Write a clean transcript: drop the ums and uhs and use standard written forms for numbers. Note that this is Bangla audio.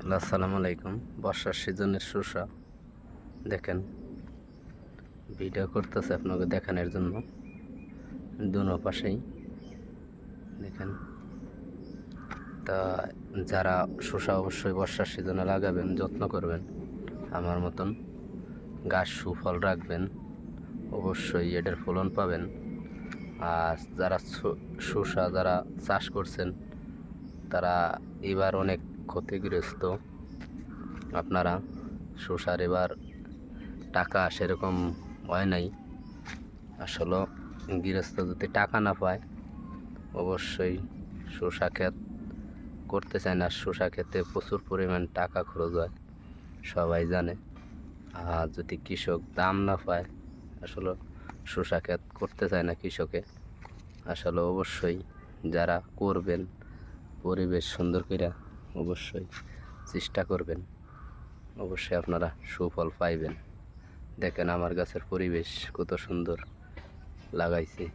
হ্যালো, আসসালামু আলাইকুম। বর্ষার সিজনের শসা দেখেন, ভিডিও করতেছে আপনাকে দেখানোর জন্য। দুনো পাশেই দেখেন। তা যারা শসা অবশ্যই বর্ষার সিজনে লাগাবেন, যত্ন করবেন, আমার মতন গাছ সুফল রাখবেন, অবশ্যই এটার ফলন পাবেন। আর যারা শসা যারা চাষ করছেন তারা এবার অনেক ক্ষতিগ্রস্ত। আপনারা শসার এবার টাকা সেরকম হয় নাই। আসলে গৃহস্থ যদি টাকা না পায় অবশ্যই শসা ক্ষেত করতে চায় না। শসা ক্ষেতে প্রচুর পরিমাণ টাকা খরচ হয়, সবাই জানে। আর যদি কৃষক দাম না পায় আসলে শসা ক্ষেত করতে চায় না কৃষকে। আসলে অবশ্যই যারা করবেন পরিবেশ সুন্দর করে অবশ্যই চেষ্টা করবেন, অবশ্যই আপনারা সুফল পাইবেন। দেখেন আমার গাছের পরিবেশ কত সুন্দর লাগাইছে।